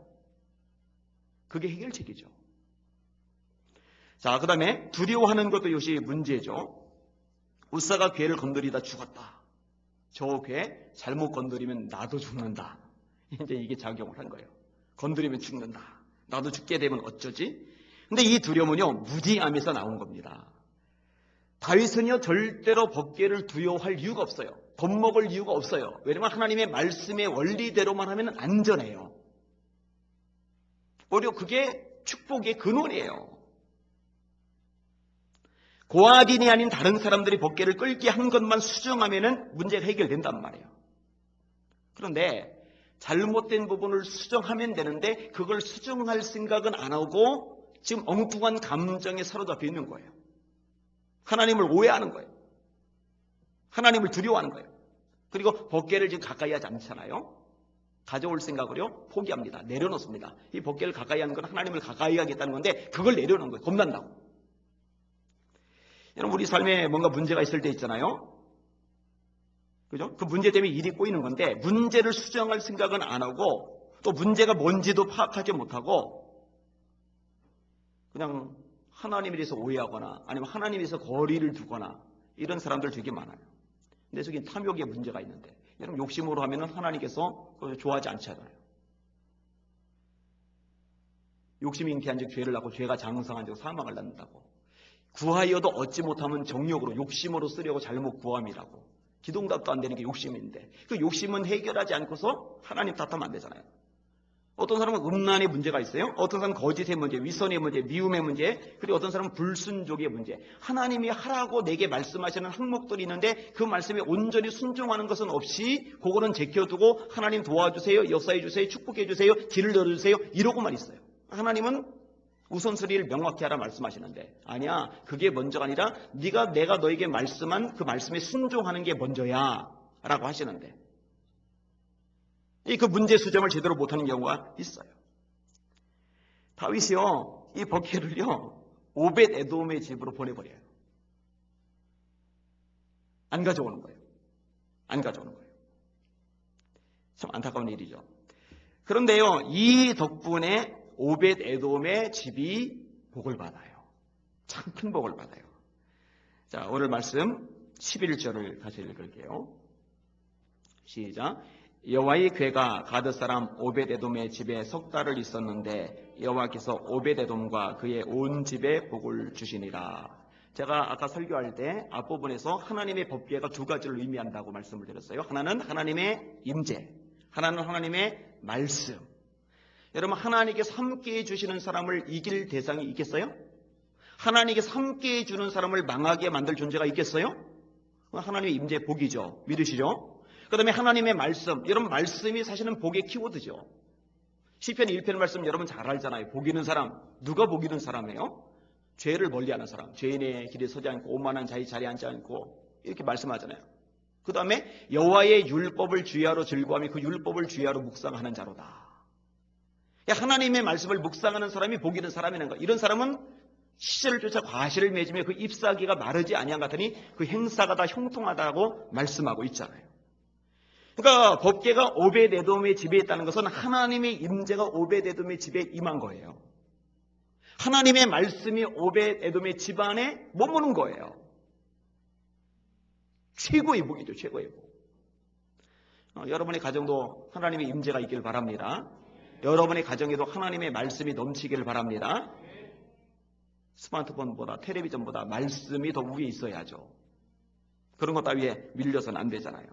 그게 해결책이죠. 자, 그 다음에 두려워하는 것도 이것이 문제죠. 우사가 괴를 건드리다 죽었다. 저 괴 잘못 건드리면 나도 죽는다. 이제 이게 작용을 한 거예요. 건드리면 죽는다. 나도 죽게 되면 어쩌지? 근데 이 두려움은요, 무지함에서 나온 겁니다. 다윗은요, 절대로 법궤를 두려워할 이유가 없어요. 겁먹을 이유가 없어요. 왜냐하면 하나님의 말씀의 원리대로만 하면 안전해요. 오히려 그게 축복의 근원이에요. 고아딘이 아닌 다른 사람들이 법궤를 끌게 한 것만 수정하면 문제가 해결된단 말이에요. 그런데 잘못된 부분을 수정하면 되는데 그걸 수정할 생각은 안 하고 지금 엉뚱한 감정에 사로잡혀 있는 거예요. 하나님을 오해하는 거예요. 하나님을 두려워하는 거예요. 그리고 법궤를 지금 가까이 하지 않잖아요. 가져올 생각을요 포기합니다. 내려놓습니다. 이 법궤를 가까이 하는 건 하나님을 가까이 하겠다는 건데 그걸 내려놓은 거예요. 겁난다고. 여러분, 우리 삶에 뭔가 문제가 있을 때 있잖아요. 그죠? 그 문제 때문에 일이 꼬이는 건데 문제를 수정할 생각은 안 하고 또 문제가 뭔지도 파악하지 못하고 그냥 하나님에 대해서 오해하거나 아니면 하나님에 대해서 거리를 두거나 이런 사람들 되게 많아요. 근데 저기 탐욕의 문제가 있는데 여러분, 욕심으로 하면은 하나님께서 좋아하지 않잖아요. 욕심이 잉태한 즉 죄를 낳고 죄가 장성한 즉 사망을 낳는다고. 구하여도 얻지 못하면 정욕으로 욕심으로 쓰려고 잘못 구함이라고. 기도응답도 안 되는 게 욕심인데 그 욕심은 해결하지 않고서 하나님 탓하면 안 되잖아요. 어떤 사람은 음란의 문제가 있어요. 어떤 사람은 거짓의 문제, 위선의 문제, 미움의 문제, 그리고 어떤 사람은 불순종의 문제. 하나님이 하라고 내게 말씀하시는 항목들이 있는데 그 말씀에 온전히 순종하는 것은 없이 그거는 제껴두고 하나님 도와주세요, 역사해 주세요, 축복해 주세요, 길을 열어주세요 이러고만 있어요. 하나님은 우선순위를 명확히 하라 말씀하시는데 아니야, 그게 먼저가 아니라 내가 너에게 말씀한 그 말씀에 순종하는 게 먼저야 라고 하시는데 그 문제 수정을 제대로 못하는 경우가 있어요. 다윗이요, 이 법궤를요 오벳 에돔의 집으로 보내버려요. 안 가져오는 거예요. 안 가져오는 거예요. 참 안타까운 일이죠. 그런데요, 이 덕분에 오벳 에돔의 집이 복을 받아요. 참 큰 복을 받아요. 자, 오늘 말씀 11절을 다시 읽을게요. 시작. 여호와의 궤가 가드 사람 오벳 에돔의 집에 석 달을 있었는데 여호와께서 오벳 에돔과 그의 온 집에 복을 주시니라. 제가 아까 설교할 때 앞부분에서 하나님의 법궤가 두 가지를 의미한다고 말씀을 드렸어요. 하나는 하나님의 임재, 하나는 하나님의 말씀. 여러분, 하나님께서 함께해 주시는 사람을 이길 대상이 있겠어요? 하나님께서 함께해 주는 사람을 망하게 만들 존재가 있겠어요? 하나님의 임재 복이죠. 믿으시죠? 그 다음에 하나님의 말씀. 여러분, 말씀이 사실은 복의 키워드죠. 시편 1편 말씀 여러분 잘 알잖아요. 복 있는 사람. 누가 복 있는 사람이에요? 죄를 멀리하는 사람. 죄인의 길에 서지 않고 오만한 자의 자리에 앉지 않고 이렇게 말씀하잖아요. 그 다음에 여호와의 율법을 주야로 즐거워하며 그 율법을 주야로 묵상하는 자로다. 하나님의 말씀을 묵상하는 사람이 복 있는 사람이라는 거. 이런 사람은 시절을 쫓아 과실을 맺으며 그 잎사귀가 마르지 아니한 같으니 그 행사가 다 형통하다고 말씀하고 있잖아요. 그러니까 법궤가 오벳 에돔의 집에 있다는 것은 하나님의 임재가 오벳 에돔의 집에 임한 거예요. 하나님의 말씀이 오벳 에돔의 집안에 머무는 거예요. 최고의 복이죠. 최고의 복. 여러분의 가정도 하나님의 임재가 있길 바랍니다. 여러분의 가정에도 하나님의 말씀이 넘치기를 바랍니다. 스마트폰보다 텔레비전보다 말씀이 더 위에 있어야죠. 그런 것 따위에 밀려서는 안 되잖아요.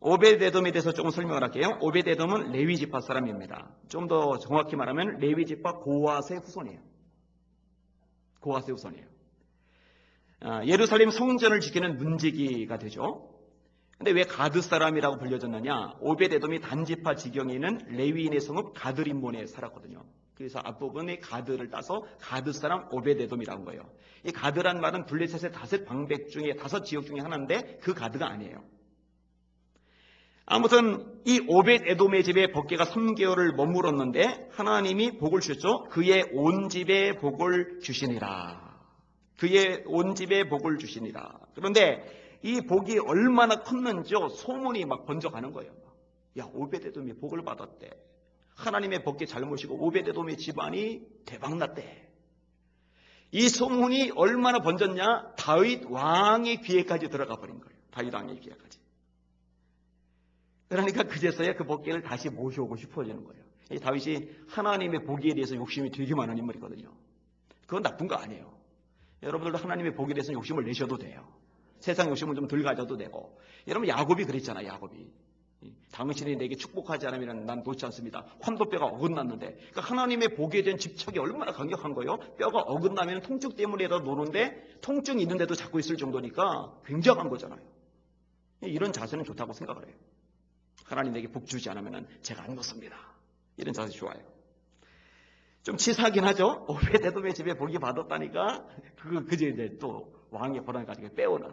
오벳 에돔에 대해서 조금 설명을 할게요. 오벳 에돔은 레위 지파 사람입니다. 좀 더 정확히 말하면 레위 지파 고핫의 후손이에요. 고핫의 후손이에요. 예루살렘 성전을 지키는 문지기가 되죠. 근데 왜 가드 사람이라고 불려졌느냐? 오벳 에돔이 단지파 지경에 있는 레위인의 성읍 가드림몬에 살았거든요. 그래서 앞부분에 가드를 따서 가드 사람 오벳 에돔이라는 거예요. 이 가드란 말은 블레셋의 5 방백 중에 5 지역 중에 하나인데 그 가드가 아니에요. 아무튼 이 오벳 에돔의 집에 법궤가 3개월을 머물었는데 하나님이 복을 주셨죠. 그의 온 집에 복을 주시니라. 그의 온 집에 복을 주시니라. 그런데 이 복이 얼마나 컸는지요, 소문이 막 번져가는 거예요. 야, 오베데돔이 복을 받았대. 하나님의 복게 잘못이고 오베데돔의 집안이 대박났대. 이 소문이 얼마나 번졌냐? 다윗 왕의 귀에까지 들어가 버린 거예요. 다윗 왕의 귀에까지. 그러니까 그제서야 그 복계를 다시 모셔오고 싶어지는 거예요. 이 다윗이 하나님의 복에 대해서 욕심이 되게 많은 인물이거든요. 그건 나쁜 거 아니에요. 여러분들도 하나님의 복에 대해서 욕심을 내셔도 돼요. 세상 욕심을 좀 덜 가져도 되고. 여러분 야곱이 그랬잖아요. 야곱이. 당신이 내게 축복하지 않으면 난 놓지 않습니다. 환도뼈가 어긋났는데. 그러니까 하나님의 복에 대한 집착이 얼마나 강력한 거예요. 뼈가 어긋나면 통증 때문에라도 노는데 통증이 있는데도 잡고 있을 정도니까 굉장한 거잖아요. 이런 자세는 좋다고 생각을 해요. 하나님 내게 복 주지 않으면 제가 안 놓습니다. 이런 자세 좋아요. 좀 치사하긴 하죠. 오베데돔의 집에 복이 받았다니까 그제 이제 또 왕의 권한을 가지고 빼오는.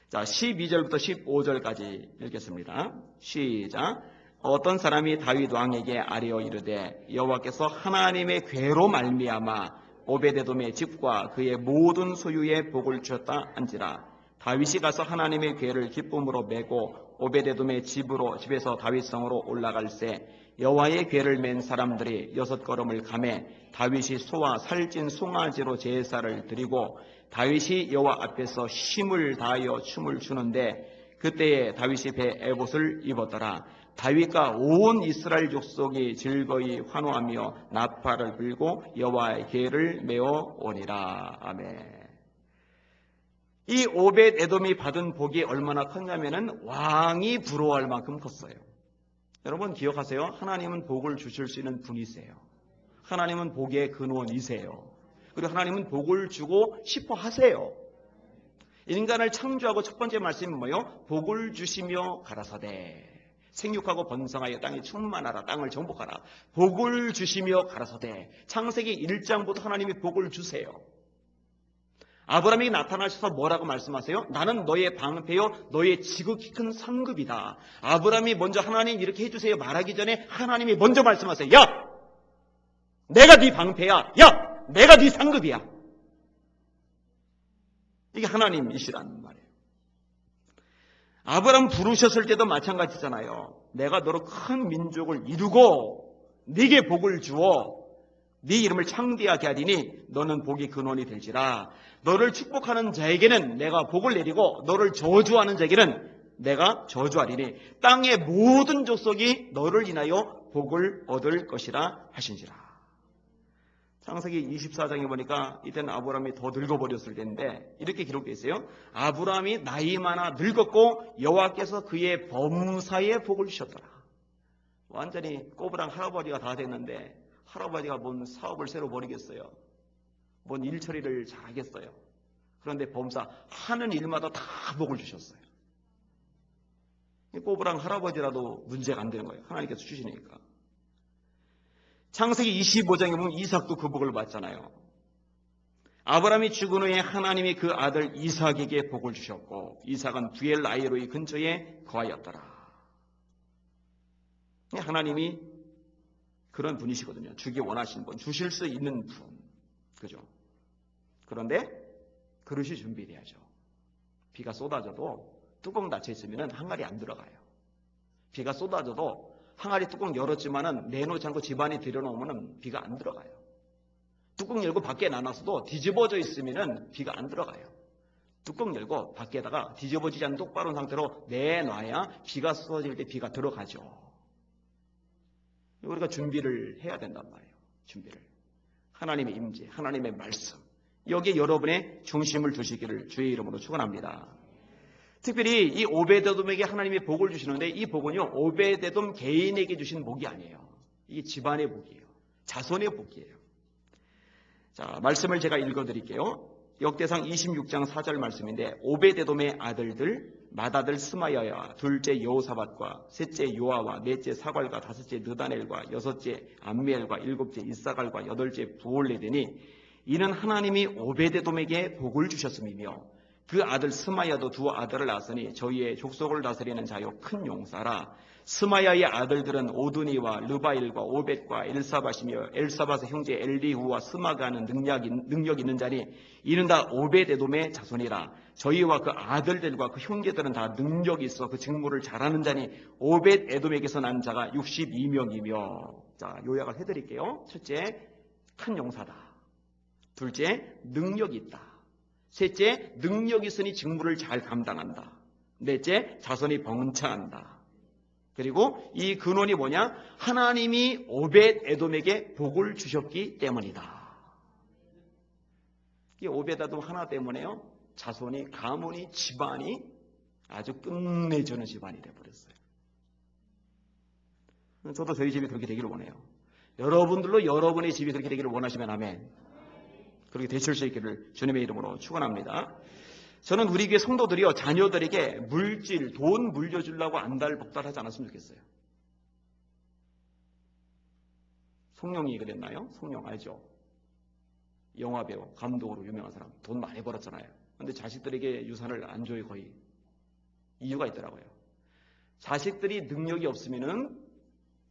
자, 12절부터 15절까지 읽겠습니다. 시작. 어떤 사람이 다윗 왕에게 아뢰어 이르되 여호와께서 하나님의 괴로 말미암아 오베데돔의 집과 그의 모든 소유에 복을 주셨다 한지라. 다윗이 가서 하나님의 괴를 기쁨으로 메고 오베데돔의 집에서 다윗성으로 올라갈새 여호와의 괴를 맨 사람들이 6걸음을 가매 다윗이 소와 살찐 송아지로 제사를 드리고 다윗이 여호와 앞에서 힘을 다하여 춤을 추는데 그때에 다윗이 배 에봇을 입었더라. 다윗과 온 이스라엘 족속이 즐거이 환호하며 나팔을 불고 여호와의 괴를 메어 오니라. 아멘. 이 오벳에돔이 받은 복이 얼마나 컸냐면은 왕이 부러워할 만큼 컸어요. 여러분 기억하세요. 하나님은 복을 주실 수 있는 분이세요. 하나님은 복의 근원이세요. 그리고 하나님은 복을 주고 싶어 하세요. 인간을 창조하고 첫 번째 말씀이 뭐예요? 복을 주시며 가라사대. 생육하고 번성하여 땅에 충만하라. 땅을 정복하라. 복을 주시며 가라사대. 창세기 1장부터 하나님이 복을 주세요. 아브라함이 나타나셔서 뭐라고 말씀하세요? 나는 너의 방패요 너의 지극히 큰 상급이다. 아브라함이 먼저 하나님 이렇게 해주세요 말하기 전에 하나님이 먼저 말씀하세요. 야! 내가 네 방패야. 야! 내가 네 상급이야. 이게 하나님이시라는 말이에요. 아브라함 부르셨을 때도 마찬가지잖아요. 내가 너로 큰 민족을 이루고 네게 복을 주어 네 이름을 창대하게 하리니 너는 복이 근원이 될지라. 너를 축복하는 자에게는 내가 복을 내리고 너를 저주하는 자에게는 내가 저주하리니 땅의 모든 족속이 너를 인하여 복을 얻을 것이라 하신지라. 창세기 24장에 보니까 이때는 아브라함이 더 늙어버렸을 텐데 이렇게 기록되어 있어요. 아브라함이 나이 많아 늙었고 여호와께서 그의 범사에 복을 주셨더라. 완전히 꼬부랑 할아버지가 다 됐는데 할아버지가 뭔 사업을 새로 벌이겠어요. 뭔 일처리를 잘하겠어요. 그런데 범사 하는 일마다 다 복을 주셨어요. 꼬부랑 할아버지라도 문제가 안 되는 거예요. 하나님께서 주시니까. 창세기 25장에 보면 이삭도 그 복을 받잖아요. 아브라함이 죽은 후에 하나님이 그 아들 이삭에게 복을 주셨고 이삭은 부엘라이로이 근처에 거하였더라. 하나님이 그런 분이시거든요. 주기 원하시는 분, 주실 수 있는 분. 그죠? 그런데 그릇이 준비돼야죠. 비가 쏟아져도 뚜껑 닫혀 있으면 항아리 안 들어가요. 비가 쏟아져도 항아리 뚜껑 열었지만은 내놓지 않고 집안에 들여놓으면 비가 안 들어가요. 뚜껑 열고 밖에 놔놨어도 뒤집어져 있으면은 비가 안 들어가요. 뚜껑 열고 밖에다가 뒤집어지지 않은 똑바른 상태로 내놔야 비가 쏟아질 때 비가 들어가죠. 우리가 준비를 해야 된단 말이에요. 준비를. 하나님의 임재, 하나님의 말씀. 여기에 여러분의 중심을 두시기를 주의 이름으로 축원합니다. 특별히 이 오베데돔에게 하나님이 복을 주시는데 이 복은요 오베데돔 개인에게 주신 복이 아니에요. 이게 집안의 복이에요. 자손의 복이에요. 자, 말씀을 제가 읽어드릴게요. 역대상 26장 4절 말씀인데 오베데돔의 아들들 맏아들 스마야와 둘째 여호사밧과 셋째 요아와 넷째 사괄과 다섯째 느다넬과 여섯째 암미엘과 일곱째 이사갈과 여덟째 부올레되니 이는 하나님이 오베데돔에게 복을 주셨음이며 그 아들 스마야도 두 아들을 낳았으니 저희의 족속을 다스리는 자요 큰 용사라. 스마야의 아들들은 오드니와 르바일과 오벳과 엘사밧이며 엘사밧의 형제 엘리후와 스마가 하는 능력 있는 자니 이는 다 오벳에돔의 자손이라. 저희와 그 아들들과 그 형제들은 다 능력이 있어 그 직무를 잘하는 자니 오벳에돔에게서 난 자가 62명이며. 자, 요약을 해드릴게요. 첫째, 큰 용사다. 둘째, 능력이 있다. 셋째, 능력이 있으니 직무를 잘 감당한다. 넷째, 자손이 번창한다. 그리고 이 근원이 뭐냐? 하나님이 오벳에돔에게 복을 주셨기 때문이다. 이 오벳에돔 하나 때문에요, 자손이, 가문이, 집안이 아주 끝내주는 집안이 되어버렸어요. 저도 저희 집이 그렇게 되기를 원해요. 여러분들로 여러분의 집이 그렇게 되기를 원하시면 아멘. 그렇게 되실 수 있기를 주님의 이름으로 축원합니다. 저는 우리 교회 성도들이요, 자녀들에게 물질, 돈 물려주려고 안달복달하지 않았으면 좋겠어요. 송룡이 그랬나요? 송룡 알죠? 영화배우, 감독으로 유명한 사람, 돈 많이 벌었잖아요. 그런데 자식들에게 유산을 안 줘요, 거의. 이유가 있더라고요. 자식들이 능력이 없으면은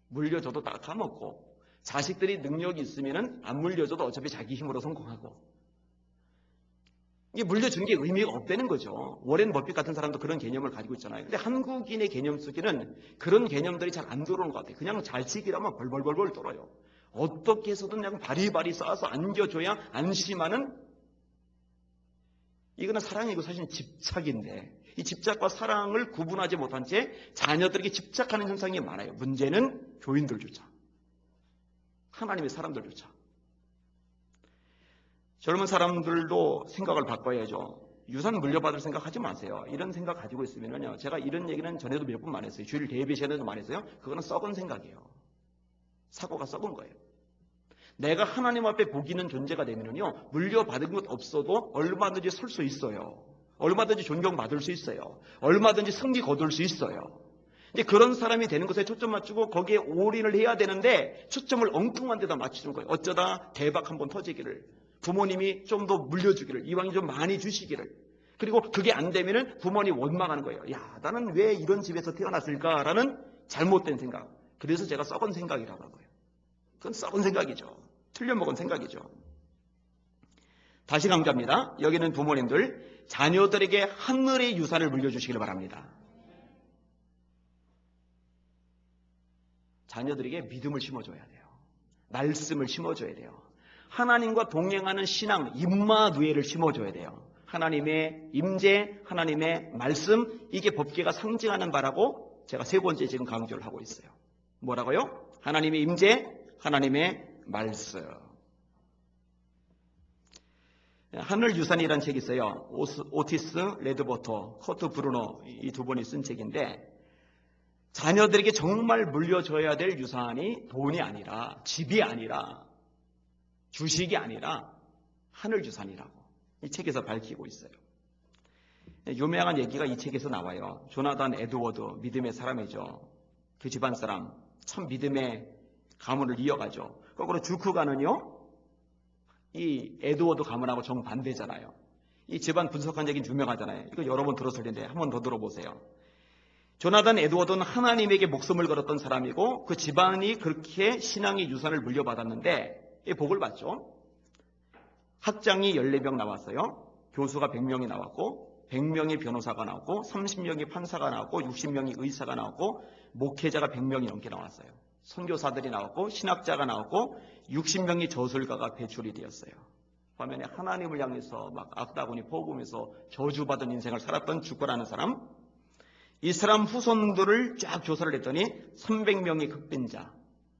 물려줘도 다 까먹고, 자식들이 능력이 있으면은 안 물려줘도 어차피 자기 힘으로 성공하고. 이게 물려주는 게 의미가 없다는 거죠. 워렌 버핏 같은 사람도 그런 개념을 가지고 있잖아요. 근데 한국인의 개념 속에는 그런 개념들이 잘 안 들어오는 것 같아요. 그냥 자식이라면 벌벌벌벌 떨어요. 어떻게 해서든 그냥 바리바리 쌓아서 안겨줘야 안심하는, 이거는 사랑이고 사실은 집착인데, 이 집착과 사랑을 구분하지 못한 채 자녀들에게 집착하는 현상이 많아요. 문제는 교인들조차, 하나님의 사람들조차. 젊은 사람들도 생각을 바꿔야죠. 유산 물려받을 생각하지 마세요. 이런 생각 가지고 있으면요, 제가 이런 얘기는 전에도 몇 번 많이 했어요. 주일 대회 시간에도 많이 했어요. 그거는 썩은 생각이에요. 사고가 썩은 거예요. 내가 하나님 앞에 복 있는 존재가 되면요, 물려받은 것 없어도 얼마든지 설 수 있어요. 얼마든지 존경받을 수 있어요. 얼마든지 승리 거둘 수 있어요. 근데 그런 사람이 되는 것에 초점 맞추고 거기에 올인을 해야 되는데 초점을 엉뚱한 데다 맞추는 거예요. 어쩌다 대박 한번 터지기를, 부모님이 좀 더 물려주기를, 이왕이 좀 많이 주시기를. 그리고 그게 안 되면은 부모님 원망하는 거예요. 야, 나는 왜 이런 집에서 태어났을까라는 잘못된 생각. 그래서 제가 썩은 생각이라고 하고요. 그건 썩은 생각이죠. 틀려먹은 생각이죠. 다시 강조합니다. 여기는 부모님들, 자녀들에게 하늘의 유산을 물려주시길 바랍니다. 자녀들에게 믿음을 심어줘야 돼요. 말씀을 심어줘야 돼요. 하나님과 동행하는 신앙, 임마누엘을 심어줘야 돼요. 하나님의 임재, 하나님의 말씀, 이게 법궤가 상징하는 바라고 제가 세 번째 지금 강조를 하고 있어요. 뭐라고요? 하나님의 임재, 하나님의 말씀. 하늘유산이라는 책이 있어요. 오티스 레드버터, 커트 브루노, 이 두 분이 쓴 책인데, 자녀들에게 정말 물려줘야 될 유산이 돈이 아니라, 집이 아니라, 주식이 아니라 하늘유산이라고 이 책에서 밝히고 있어요. 유명한 얘기가 이 책에서 나와요. 조나단 에드워드, 믿음의 사람이죠. 그 집안 사람, 참 믿음의 가문을 이어가죠. 거꾸로 주크가는요, 이 에드워드 가문하고 정반대잖아요. 이 집안 분석한 얘기는 유명하잖아요. 이거 여러 번 들었을 텐데 한 번 더 들어보세요. 조나단 에드워드는 하나님에게 목숨을 걸었던 사람이고, 그 집안이 그렇게 신앙의 유산을 물려받았는데 이 복을 받죠. 학장이 14명 나왔어요. 교수가 100명이 나왔고, 100명의 변호사가 나왔고, 30명의 판사가 나왔고, 60명의 의사가 나왔고, 목회자가 100명이 넘게 나왔어요. 선교사들이 나왔고, 신학자가 나왔고, 60명의 저술가가 배출이 되었어요. 화면에 하나님을 향해서 막 악다구니 퍼부으면서 저주받은 인생을 살았던 주거라는 사람, 이 사람 후손들을 쫙 조사를 했더니 300명의 흑빈자,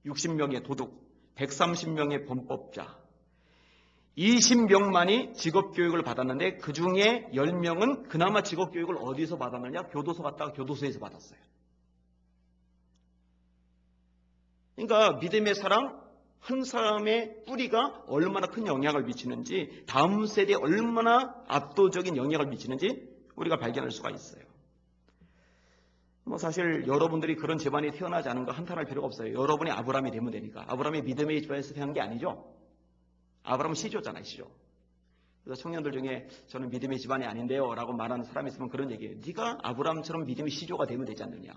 60명의 도둑, 130명의 범법자, 20명만이 직업교육을 받았는데 그 중에 10명은 그나마 직업교육을 어디서 받았느냐? 교도소 갔다가 교도소에서 받았어요. 그러니까 믿음의 사람, 한 사람의 뿌리가 얼마나 큰 영향을 미치는지, 다음 세대에 얼마나 압도적인 영향을 미치는지 우리가 발견할 수가 있어요. 사실 여러분들이 그런 집안에 태어나지 않은 거 한탄할 필요가 없어요. 여러분이 아브라함이 되면 되니까. 아브라함이 믿음의 집안에서 태어난 게 아니죠. 아브라함은 시조잖아요, 시조. 그래서 청년들 중에 저는 믿음의 집안이 아닌데요 라고 말하는 사람이 있으면 그런 얘기예요. 네가 아브라함처럼 믿음의 시조가 되면 되지 않느냐.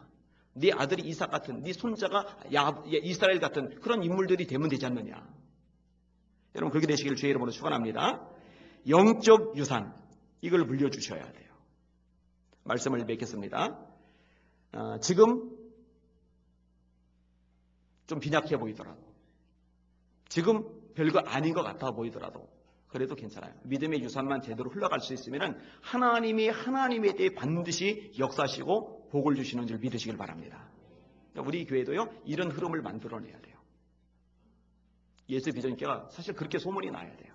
네 아들이 이삭 같은, 네 손자가 이스라엘 같은 그런 인물들이 되면 되지 않느냐. 여러분 그렇게 되시기를 주의 이름으로 축원합니다. 영적 유산, 이걸 물려주셔야 돼요. 말씀을 맺겠습니다. 지금 좀 빈약해 보이더라도, 지금 별거 아닌 것 같아 보이더라도 그래도 괜찮아요. 믿음의 유산만 제대로 흘러갈 수 있으면 하나님이 하나님에 대해 반드시 역사하시고 복을 주시는 줄 믿으시길 바랍니다. 우리 교회도요 이런 흐름을 만들어내야 돼요. 예수 비전교회가 사실 그렇게 소문이 나야 돼요.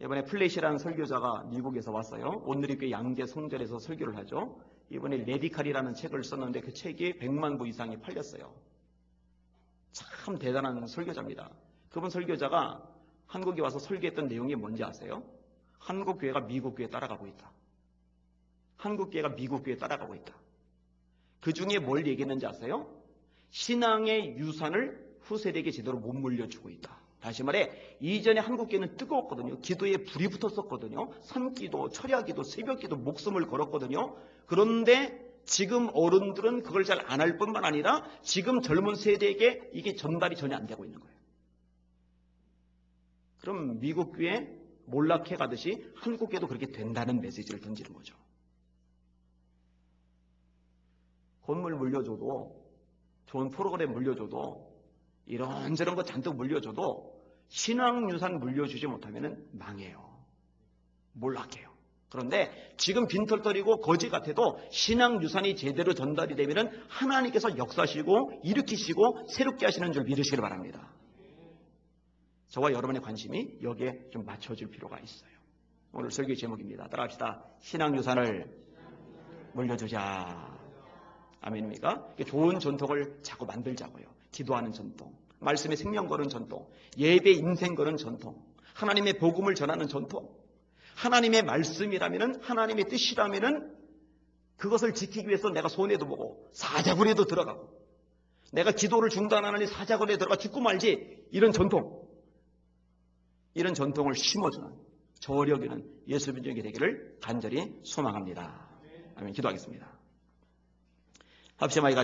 이번에 플래시라는 설교자가 미국에서 왔어요. 온누리교회 양재 성전에서 설교를 하죠. 이번에 레디칼이라는 책을 썼는데 그 책이 100만 부 이상이 팔렸어요. 참 대단한 설교자입니다. 그분 설교자가 한국에 와서 설교했던 내용이 뭔지 아세요? 한국 교회가 미국 교회에 따라가고 있다. 한국 교회가 미국 교회에 따라가고 있다. 그 중에 뭘 얘기했는지 아세요? 신앙의 유산을 후세대에게 제대로 못 물려주고 있다. 다시 말해 이전에 한국 교회는 뜨거웠거든요. 기도에 불이 붙었었거든요. 산기도, 철야기도, 새벽기도 목숨을 걸었거든요. 그런데 지금 어른들은 그걸 잘 안 할 뿐만 아니라 지금 젊은 세대에게 이게 전달이 전혀 안 되고 있는 거예요. 그럼 미국 교회 몰락해 가듯이 한국 교회도 그렇게 된다는 메시지를 던지는 거죠. 건물 물려줘도, 좋은 프로그램 물려줘도, 이런저런 거 잔뜩 물려줘도 신앙유산 물려주지 못하면 망해요. 몰락해요. 그런데 지금 빈털터리고 거지 같아도 신앙유산이 제대로 전달이 되면 하나님께서 역사하시고 일으키시고 새롭게 하시는 줄 믿으시길 바랍니다. 저와 여러분의 관심이 여기에 좀 맞춰질 필요가 있어요. 오늘 설교의 제목입니다. 따라합시다. 신앙유산을 물려주자. 아멘입니까? 좋은 전통을 자꾸 만들자고요. 기도하는 전통, 말씀의 생명 거는 전통, 예배 인생 거는 전통, 하나님의 복음을 전하는 전통, 하나님의 말씀이라면, 하나님의 뜻이라면 그것을 지키기 위해서 내가 손해도 보고 사자굴에도 들어가고 내가 기도를 중단하느니 사자굴에 들어가 죽고 말지, 이런 전통, 이런 전통을 심어주는 저력이는 예수 믿음이 되기를 간절히 소망합니다. 아멘. 기도하겠습니다. 합심하기가